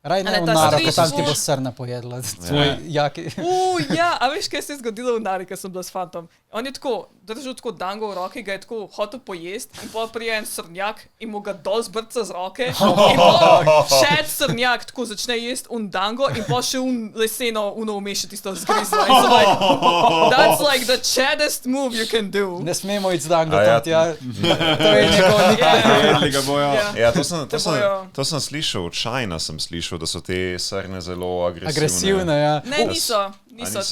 Raj ne v naro, ko tam ti bo srna pojedla. Ja, a veš, kaj se je zgodilo v nari, ko sem bila s fantom? On je tako, držal tako dango v roki, ga je tako hotel pojest in pa prije en srnjak in mu ga dol zbrca z roke in pa še en srnjak tako začne jest dango in pa še leseno umešati tisto zgrizlo. That's like the chaddest move you can do. Ne smemo iti z dango tam tja. To je njegov nikaj. Ja, to sem slišal, od China sem slišal, da so te srne zelo agresivne. Agresivne, ja. Ne, niso.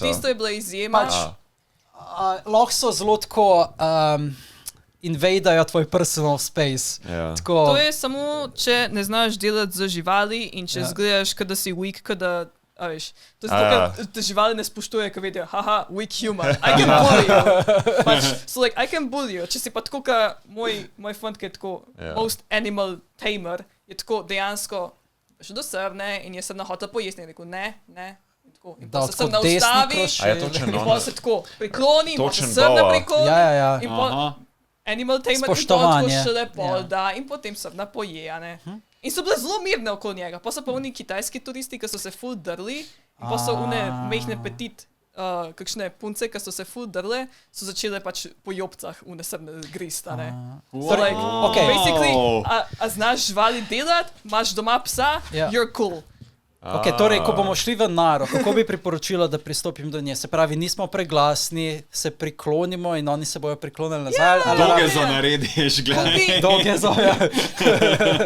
Tisto je bila izjema. Lahko so zelo tako invadajo tvoj personal space. To je samo, če ne znaš delati z živali in če zgledaš, kada si weak, kada... A veš, to je zato, da živali ne spoštuje, ko vedijo, haha, weak human, I can bully you. So like, I can bully you. Če si pa tako, ka moj fant, ki je tako most animal tamer, je tako dejansko še do srne in je srna hotela pojesti in je rekel, ne. In pa se srna ustavi in pa se tako prikloni in pa se srna prikloni in pa animal tamer in pa tako šele pol da in potem srna poje, ne. In so bile zelo mirne okoli njega. Pa so pa oni kitajski turisti, ki so se ful drli in pa so une mehne petit kakšne punce, ki so se ful drle, so začele pač po jobcah une srne grista, ne. So like, basically, a znaš živali delati, imaš doma psa, you're cool. Ok, torej, ko bomo šli v naro, kako bi priporočila, da pristopim do nje? Se pravi, nismo preglasni, se priklonimo in oni se bojo priklonili nazaj. Dogezo narediš, gledaj. Dogezo, ja.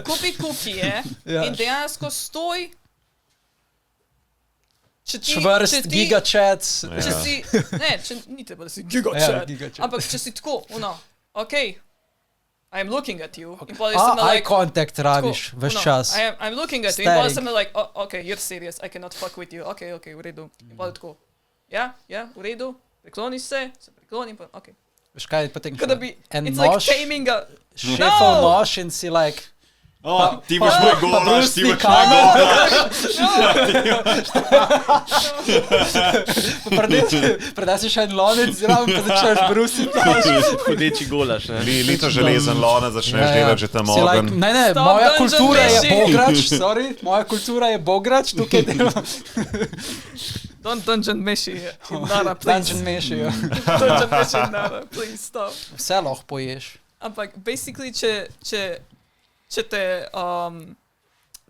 Kupi kukije in dejansko stoj. Čvrst, gigachat. Če si, ni treba, da si gigachat, ampak če si tako, okej. I'm looking at you. Eye contact rabiš, veš čas. I'm looking at you. In pa sem like, okay, you're serious, I cannot fuck with you. Okay, v redu. In pa tako, ja, v redu, prikloniš se priklonim, pa okay. Veš kaj, potem it's like taming a... Šefov nož in si like... ti boš moj golaš, ti boš moj golaš. Predaj si še en lonec zraven, pa začneš brusiti nož. Hudeči golaš, ne? Lito železen lonec, začneš delati že tam ogen. Ne, moja kultura je bograč, moja kultura je bograč, tukaj delam. Don't dungeon meshi in nara, please. Dungeon meshi, ja. Dungeon meshi in nara, please, stop. Vse lahko poješ. Ampak, basically, če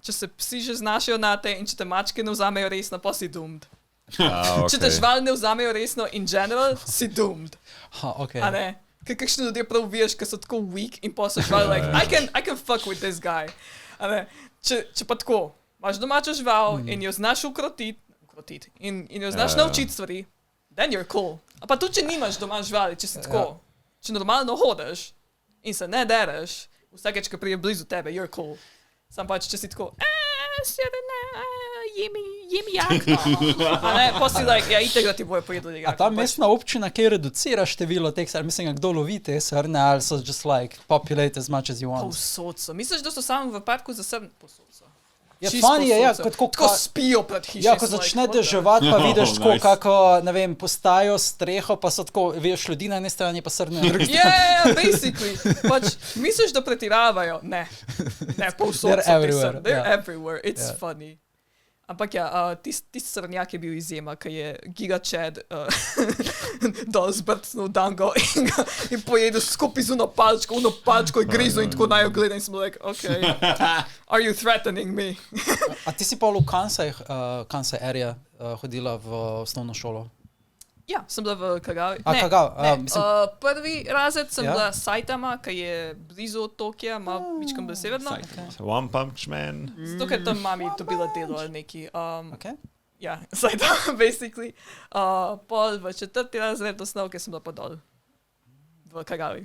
se psi že znašajo na te in če te mačke ne vzamejo resno, pa si doomed. Če te živali ne vzamejo resno in general, si doomed. A ne? Ker kakšni ljudje prav viješ, ker so tako weak in pa so živali like, I can fuck with this guy. A ne? Če pa tako, imaš domačo žival in jo znaš ukrotiti in jo znaš naučiti stvari, then you're cool. A pa tudi, če nimaš doma živali, če si tako, če normalno hodeš in se ne dereš, vsakeč, ko prije blizu tebe, you're cool. Sam pač, če si tako, jemi jakno. A ne, pa si like, ja, itek da ti bojo pojedli jakno. A ta mestna občina, kaj reducira število teh srn, mislim, kdo lovi te srne, ali so just like, populate as much as you want? Povsod so. Misliš, da so samo v parku za srn? Povsod so. Ja, funny je, tako spijo pred hišo. Ja, ko začne deževati, pa vidiš tako, kako, ne vem, postajo streho, pa so tako, veš, ljudi na eni strani, pa srne na drugi strani. Yeah, basically. Pač, misliš, da pretiravajo? Ne, povsod so te srne. They're everywhere. It's funny. Ampak ja, tisti srnjak je bil izjema, ki je gigachat dol zbrcnil dango in pojedel skupaj z uno palčko je grizo in tako najo gleda in sem like, okay, are you threatening me? A ti si pa v Kansai area hodila v osnovno šolo? Ja, sem bila v Kagavi. Prvi razred sem bila Saitama, ki je blizu od Tokija, malo mičkam bolj severno. One Punch Man. Zato, ker tam mami dobila delo ali neki. Ja, Saitama, basically. Pol v četrti razred osnovke sem bila pa dol. V Kagavi.